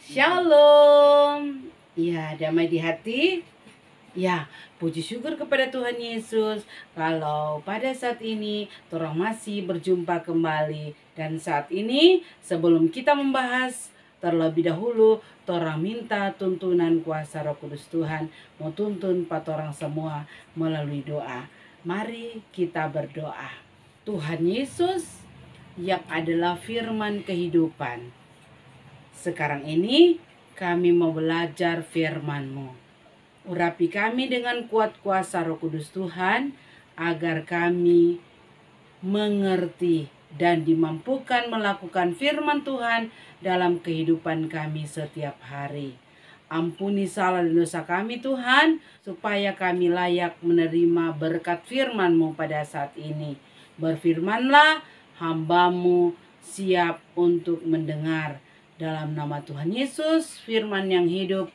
Shalom. Ya, damai di hati. Ya, puji syukur kepada Tuhan Yesus kalau pada saat ini torang masih berjumpa kembali. Dan saat ini sebelum kita membahas terlebih dahulu, torang minta tuntunan kuasa Roh Kudus Tuhan mau tuntun patorang semua melalui doa. Mari kita berdoa. Tuhan Yesus yang adalah firman kehidupan, sekarang ini kami mau belajar firman-Mu. Urapi kami dengan kuat kuasa Roh Kudus Tuhan, agar kami mengerti dan dimampukan melakukan firman Tuhan dalam kehidupan kami setiap hari. Ampuni salah dan dosa kami Tuhan, supaya kami layak menerima berkat firman-Mu pada saat ini. Berfirmanlah, hamba-Mu siap untuk mendengar. Dalam nama Tuhan Yesus, firman yang hidup,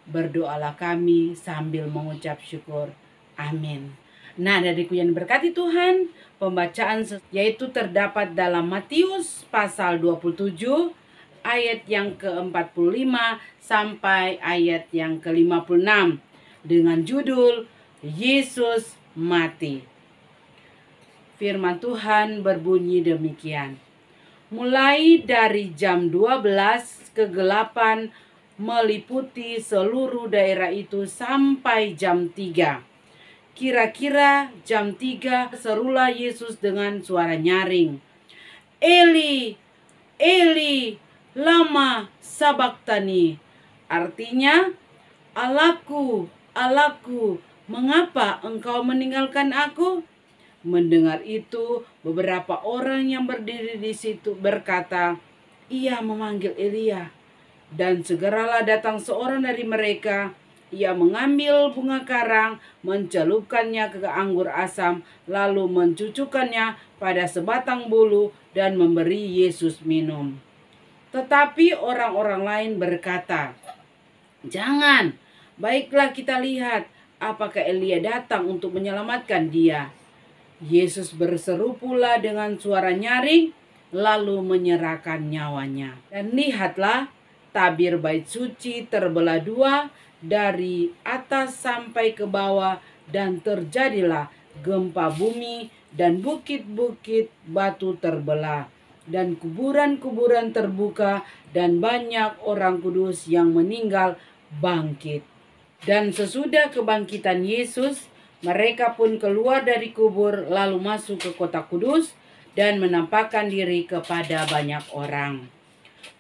berdoalah kami sambil mengucap syukur. Amin. Nah, adikku yang berkati Tuhan, pembacaan yaitu terdapat dalam Matius pasal 27 ayat yang ke-45 sampai ayat yang ke-56 dengan judul Yesus mati. Firman Tuhan berbunyi demikian. Mulai dari jam 12 kegelapan meliputi seluruh daerah itu sampai jam 3. Kira-kira jam 3 serulah Yesus dengan suara nyaring. Eli, Eli, lama sabachthani. Artinya, Allahku, Allahku, mengapa engkau meninggalkan aku? Mendengar itu, beberapa orang yang berdiri di situ berkata, ia memanggil Elia. Dan segeralah datang seorang dari mereka. Ia mengambil bunga karang, mencelupkannya ke anggur asam, lalu mencucukkannya pada sebatang bulu dan memberi Yesus minum. Tetapi orang-orang lain berkata, jangan, baiklah kita lihat apakah Elia datang untuk menyelamatkan dia. Yesus berseru pula dengan suara nyaring, lalu menyerahkan nyawanya. Dan lihatlah, tabir bait suci terbelah dua dari atas sampai ke bawah, dan terjadilah gempa bumi, dan bukit-bukit batu terbelah, dan kuburan-kuburan terbuka, dan banyak orang kudus yang meninggal bangkit. Dan sesudah kebangkitan Yesus, mereka pun keluar dari kubur lalu masuk ke kota kudus dan menampakkan diri kepada banyak orang.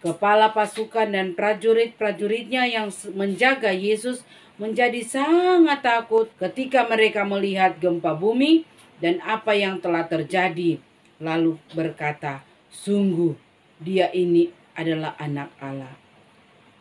Kepala pasukan dan prajurit-prajuritnya yang menjaga Yesus menjadi sangat takut ketika mereka melihat gempa bumi dan apa yang telah terjadi. Lalu berkata, sungguh dia ini adalah anak Allah.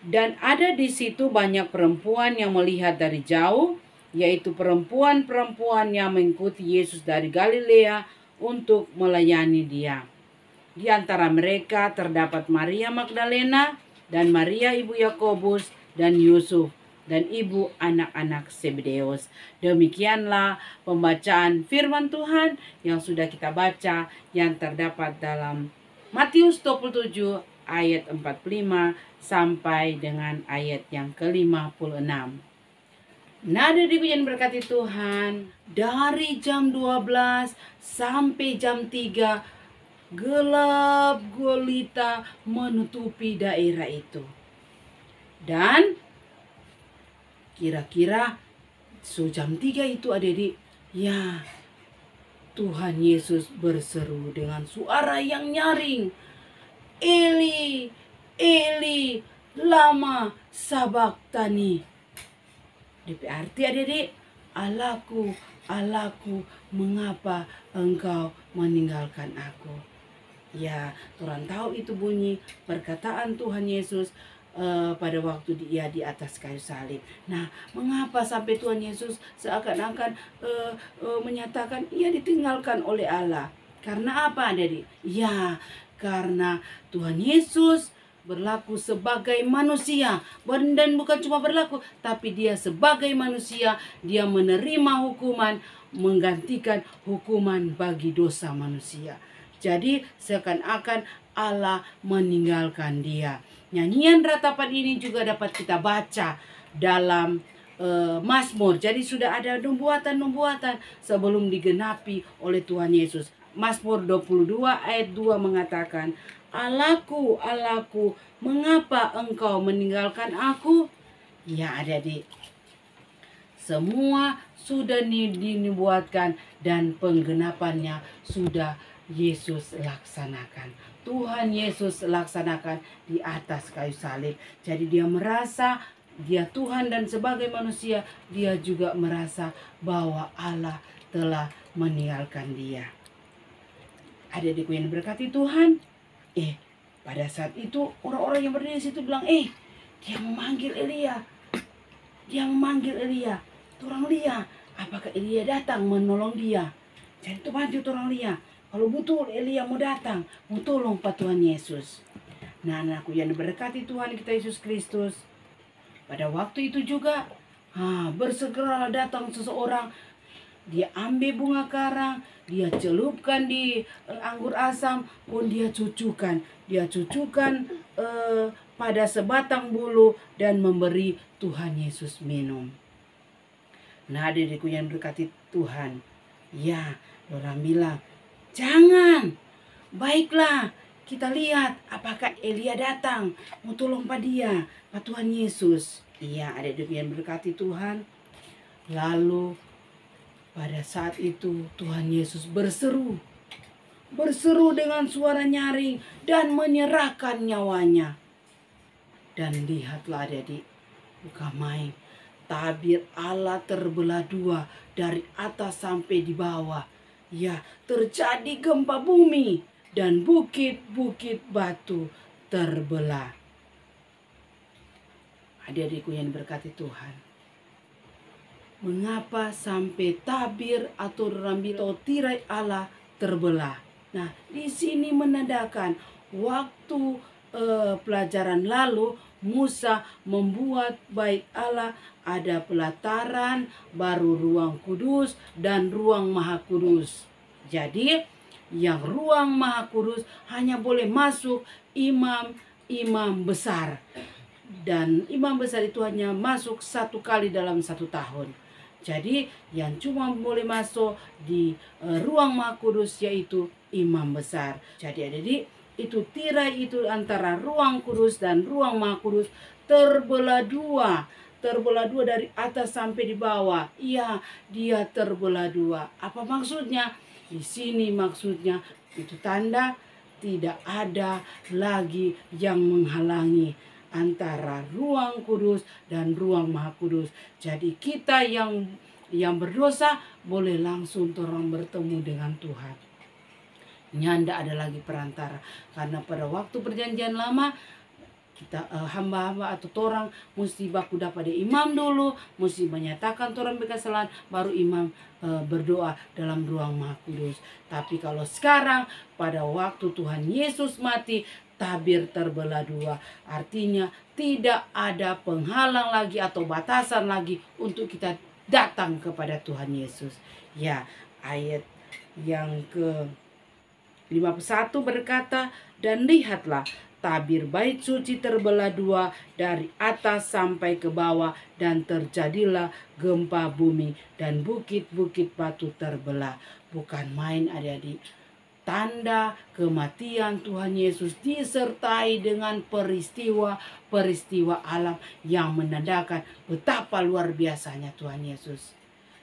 Dan ada di situ banyak perempuan yang melihat dari jauh, yaitu perempuan-perempuan yang mengikuti Yesus dari Galilea untuk melayani dia. Di antara mereka terdapat Maria Magdalena dan Maria ibu Yakobus dan Yusuf dan ibu anak-anak Zebedeus. Demikianlah pembacaan firman Tuhan yang sudah kita baca, yang terdapat dalam Matius 27 ayat 45 sampai dengan ayat yang ke-56. Nah, adikku yang berkati Tuhan, dari jam 12 sampai jam 3 gelap gulita menutupi daerah itu. Dan kira-kira jam 3 itu adik-adik, ya, Tuhan Yesus berseru dengan suara yang nyaring. Eli, Eli, lama sabachthani. Berarti adik-adik, Allahku, Allahku, mengapa engkau meninggalkan aku? Ya, Tuhan tahu itu bunyi perkataan Tuhan Yesus pada waktu dia di atas kayu salib. Nah, mengapa sampai Tuhan Yesus seakan-akan menyatakan ia ditinggalkan oleh Allah? Karena apa, adik? Ya, karena Tuhan Yesus berlaku sebagai manusia, dan bukan cuma berlaku, tapi dia sebagai manusia, dia menerima hukuman, menggantikan hukuman bagi dosa manusia. Jadi seakan-akan Allah meninggalkan dia. Nyanyian ratapan ini juga dapat kita baca dalam Mazmur. Jadi sudah ada nubuatan-nubuatan sebelum digenapi oleh Tuhan Yesus. Mazmur 22 ayat 2 mengatakan, Allahku, Allahku, mengapa engkau meninggalkan aku? Ya, adik-adik, semua sudah dinubuatkan dan penggenapannya sudah Yesus laksanakan. Tuhan Yesus laksanakan di atas kayu salib. Jadi dia merasa dia Tuhan, dan sebagai manusia dia juga merasa bahwa Allah telah meninggalkan dia. Adik-adikku yang diberkati Tuhan, pada saat itu orang-orang yang berdiri di situ bilang, dia memanggil Elia. Dia memanggil Elia. Orang Lia, apakah Elia datang menolong dia? Jadi itu maju orang Lia. Kalau betul Elia mau datang, mau tolong Pak Tuhan Yesus. Nah, anakku yang diberkati Tuhan kita Yesus Kristus, pada waktu itu juga bersegera datang seseorang. Dia ambil bunga karang, dia celupkan di anggur asam, pun dia cucukkan. Dia cucukkan pada sebatang bulu dan memberi Tuhan Yesus minum. Nah, adik-adikku yang berkati Tuhan, ya, orang bilang, jangan, baiklah, kita lihat apakah Elia datang mau tolong pada dia, Pak Tuhan Yesus. Iya, adik-adik yang berkati Tuhan. Lalu pada saat itu Tuhan Yesus berseru dengan suara nyaring dan menyerahkan nyawanya. Dan lihatlah adik-adik, bukan main, tabir Allah terbelah dua dari atas sampai di bawah. Ya, terjadi gempa bumi dan bukit-bukit batu terbelah. Adik-adikku yang diberkati Tuhan, mengapa sampai tabir atau rambil atau tirai Allah terbelah? Nah, di sini menandakan waktu pelajaran lalu Musa membuat bait Allah, ada pelataran, baru ruang kudus dan ruang maha kudus. Jadi yang ruang maha kudus hanya boleh masuk imam besar. Dan imam besar itu hanya masuk 1 kali dalam 1 tahun. Jadi yang cuma boleh masuk di ruang maha kudus yaitu imam besar. Jadi adik-adik, itu tirai itu antara ruang kudus dan ruang maha kudus terbelah dua dari atas sampai di bawah. Iya, dia terbelah dua. Apa maksudnya? Di sini maksudnya itu tanda tidak ada lagi yang menghalangi antara ruang kudus dan ruang maha kudus. Jadi kita yang berdosa boleh langsung orang bertemu dengan Tuhan. Nyanda ada lagi perantara. Karena pada waktu perjanjian lama kita hamba-hamba atau torang mesti baku pada imam dulu, mesti menyatakan torang berkesalahan, baru imam berdoa dalam ruang maha kudus. Tapi kalau sekarang pada waktu Tuhan Yesus mati, tabir terbelah dua. Artinya tidak ada penghalang lagi atau batasan lagi untuk kita datang kepada Tuhan Yesus. Ya, ayat yang ke-51 berkata, dan lihatlah, tabir bait suci terbelah dua dari atas sampai ke bawah, dan terjadilah gempa bumi dan bukit-bukit batu terbelah. Bukan main adik-adik. Tanda kematian Tuhan Yesus disertai dengan peristiwa alam yang menandakan betapa luar biasanya Tuhan Yesus.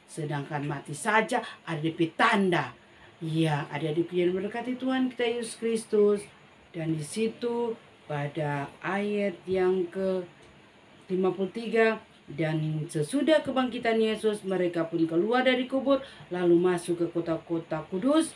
Sedangkan mati saja ada tanda. Ya, adik-adik yang berkati Tuhan kita Yesus Kristus. Dan di situ pada ayat yang ke-53, dan sesudah kebangkitan Yesus mereka pun keluar dari kubur lalu masuk ke kota kudus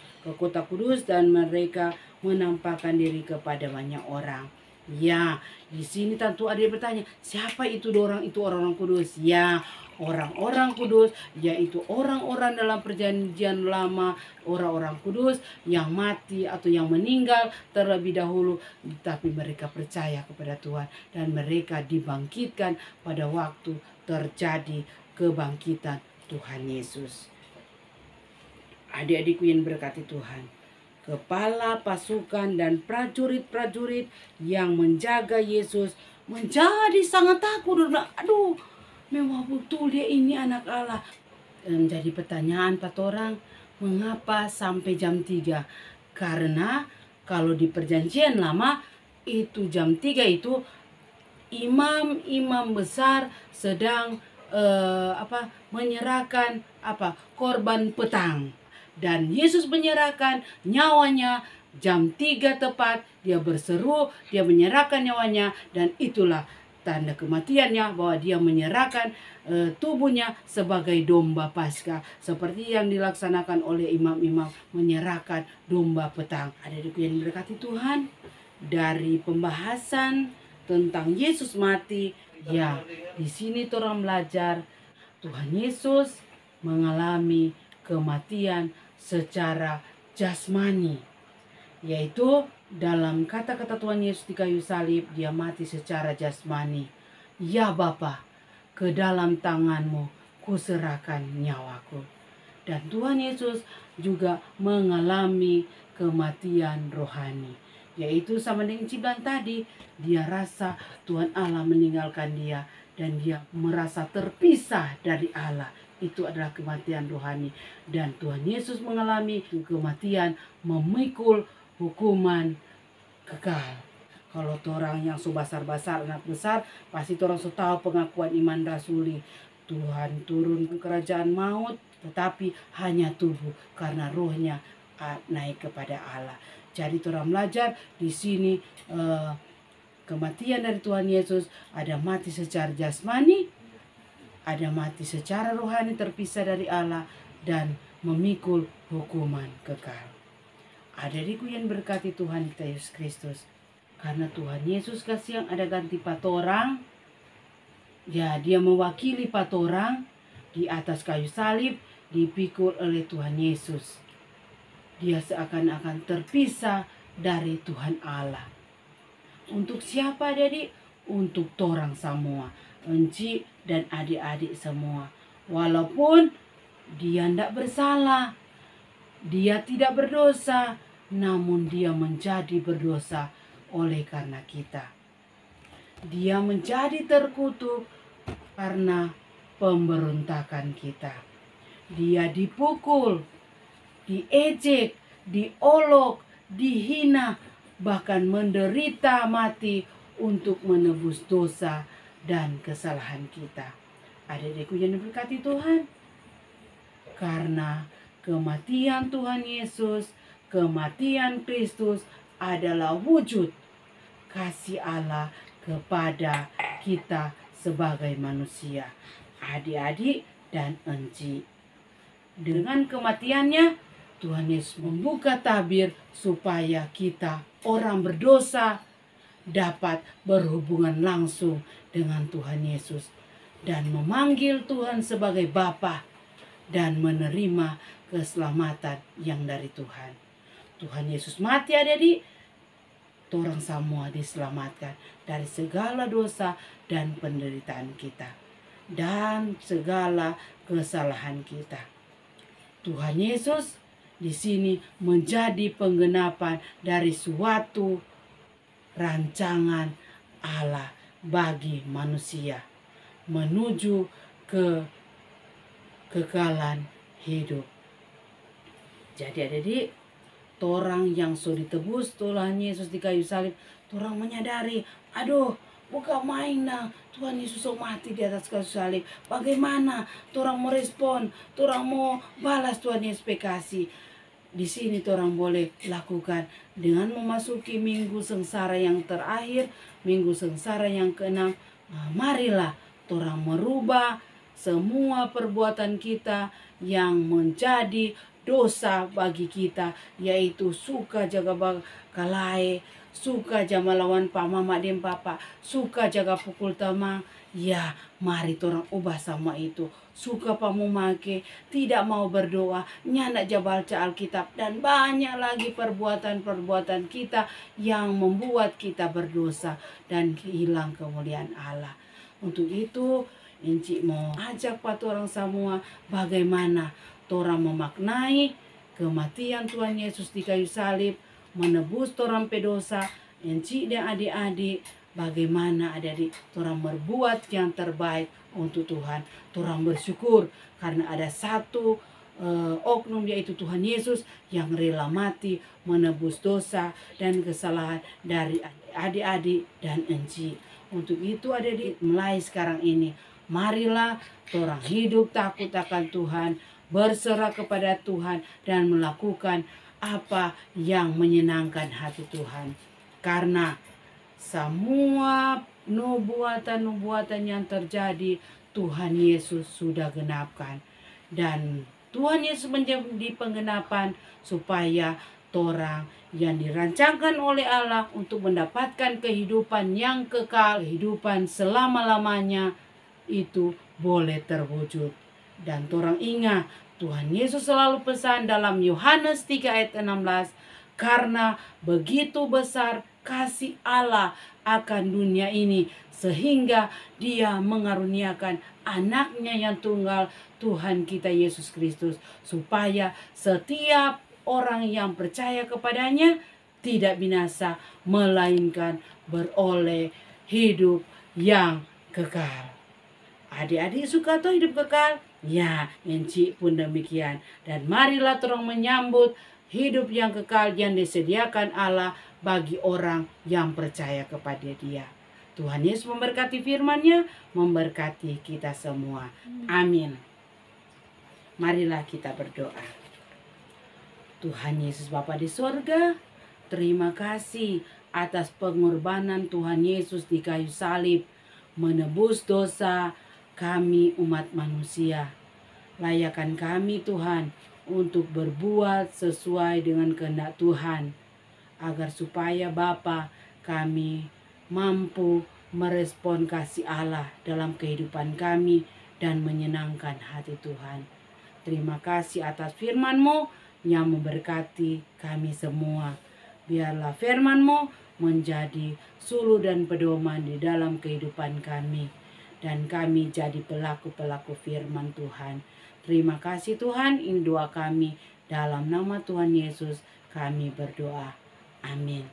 dan mereka menampakkan diri kepada banyak orang. Ya, di sini tentu ada yang bertanya, siapa itu orang-orang kudus? Ya, orang-orang kudus yaitu orang-orang dalam perjanjian lama, orang-orang kudus yang mati atau yang meninggal terlebih dahulu, tapi mereka percaya kepada Tuhan dan mereka dibangkitkan pada waktu terjadi kebangkitan Tuhan Yesus. Adik-adikku yang berkati Tuhan, kepala pasukan dan prajurit-prajurit yang menjaga Yesus menjadi sangat takut. Aduh, memang betul dia ini anak Allah. Jadi pertanyaan Pak orang, mengapa sampai jam 3? Karena kalau di perjanjian lama itu jam 3 itu imam-imam besar sedang menyerahkan korban petang, dan Yesus menyerahkan nyawanya jam 3 tepat. Dia berseru, dia menyerahkan nyawanya, dan itulah tanda kematiannya, bahwa dia menyerahkan tubuhnya sebagai domba Paskah, seperti yang dilaksanakan oleh imam-imam menyerahkan domba petang. Adik-adikku yang diberkati Tuhan, dari pembahasan tentang Yesus mati, ya, di sini orang belajar Tuhan Yesus mengalami kematian secara jasmani, yaitu dalam kata-kata Tuhan Yesus di kayu salib, dia mati secara jasmani. Ya Bapa, ke dalam tanganmu kuserahkan nyawaku. Dan Tuhan Yesus juga mengalami kematian rohani, yaitu sama dengan Ciban tadi, dia rasa Tuhan Allah meninggalkan dia dan dia merasa terpisah dari Allah. Itu adalah kematian rohani, dan Tuhan Yesus mengalami kematian memikul hukuman kekal. Kalau orang yang besar-besar, anak besar, pasti orang tahu pengakuan iman rasuli. Tuhan turun ke kerajaan maut, tetapi hanya tubuh, karena rohnya naik kepada Allah. Jadi orang belajar di sini kematian dari Tuhan Yesus, ada mati secara jasmani, ada mati secara rohani terpisah dari Allah, dan memikul hukuman kekal. Adik-adikku yang berkati Tuhan kita Yesus Kristus, karena Tuhan Yesus kasih yang ada ganti patorang, ya dia mewakili patorang di atas kayu salib, dipikul oleh Tuhan Yesus. Dia seakan-akan terpisah dari Tuhan Allah. Untuk siapa adik? Untuk torang semua, enci dan adik-adik semua. Walaupun dia tidak bersalah, dia tidak berdosa, namun dia menjadi berdosa oleh karena kita. Dia menjadi terkutuk karena pemberontakan kita. Dia dipukul, diejek, diolok, dihina, bahkan menderita mati untuk menebus dosa dan kesalahan kita. Adik-adikku yang diberkati Tuhan, karena kematian Tuhan Yesus, kematian Kristus adalah wujud kasih Allah kepada kita sebagai manusia, adik-adik dan enci. Dengan kematiannya, Tuhan Yesus membuka tabir supaya kita orang berdosa dapat berhubungan langsung dengan Tuhan Yesus dan memanggil Tuhan sebagai Bapa dan menerima keselamatan yang dari Tuhan. Tuhan Yesus mati adik-adik, orang semua diselamatkan dari segala dosa dan penderitaan kita dan segala kesalahan kita. Tuhan Yesus di sini menjadi penggenapan dari suatu rancangan Allah bagi manusia menuju ke kekekalan hidup. Jadi adik-adik, orang yang sudah ditebus Tuhan Yesus di kayu salib, orang menyadari, aduh, bukan main nah, Tuhan Yesus mati di atas kayu salib. Bagaimana orang mau respon, orang mau balas Tuhan Yesus kasih. Di sini orang boleh lakukan dengan memasuki minggu sengsara yang terakhir, minggu sengsara yang ke-6. Marilah orang merubah semua perbuatan kita yang menjadi dosa bagi kita, yaitu suka jaga kalai, suka jaga melawan pak mama dan papa, suka jaga pukul tamang. Ya, mari orang ubah sama itu. Suka pamumake, tidak mau berdoa, nyandak baca Alkitab, dan banyak lagi perbuatan-perbuatan kita yang membuat kita berdosa dan hilang kemuliaan Allah. Untuk itu, Inci mau ajak pat orang semua bagaimana orang memaknai kematian Tuhan Yesus di kayu salib menebus torang pe dosa. Enci dan adik-adik, bagaimana adik-adik torang berbuat yang terbaik untuk Tuhan. Torang bersyukur karena ada satu oknum, yaitu Tuhan Yesus yang rela mati menebus dosa dan kesalahan dari adik-adik dan enci. Untuk itu adik-adik, mulai sekarang ini marilah torang hidup takut akan Tuhan, berserah kepada Tuhan, dan melakukan apa yang menyenangkan hati Tuhan. Karena semua nubuatan-nubuatan yang terjadi Tuhan Yesus sudah genapkan. Dan Tuhan Yesus menjadi penggenapan supaya torang yang dirancangkan oleh Allah untuk mendapatkan kehidupan yang kekal, kehidupan selama-lamanya, itu boleh terwujud. Dan torang ingat Tuhan Yesus selalu pesan dalam Yohanes 3 ayat 16, karena begitu besar kasih Allah akan dunia ini sehingga Dia mengaruniakan anaknya yang tunggal, Tuhan kita Yesus Kristus, supaya setiap orang yang percaya kepadanya tidak binasa, melainkan beroleh hidup yang kekal. Adik-adik suka tuh hidup kekal? Ya, enci pun demikian. Dan marilah torang menyambut hidup yang kekal yang disediakan Allah bagi orang yang percaya kepada Dia. Tuhan Yesus memberkati firman-Nya, memberkati kita semua. Amin. Marilah kita berdoa. Tuhan Yesus Bapa di sorga, terima kasih atas pengorbanan Tuhan Yesus di kayu salib, menebus dosa kami umat manusia. Layakkan kami Tuhan untuk berbuat sesuai dengan kehendak Tuhan, agar supaya Bapa kami mampu merespon kasih Allah dalam kehidupan kami dan menyenangkan hati Tuhan. Terima kasih atas firman-Mu yang memberkati kami semua. Biarlah firman-Mu menjadi suluh dan pedoman di dalam kehidupan kami, dan kami jadi pelaku-pelaku firman Tuhan. Terima kasih Tuhan, ini doa kami dalam nama Tuhan Yesus kami berdoa. Amin.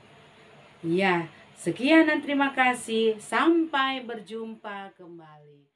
Ya, sekian dan terima kasih. Sampai berjumpa kembali.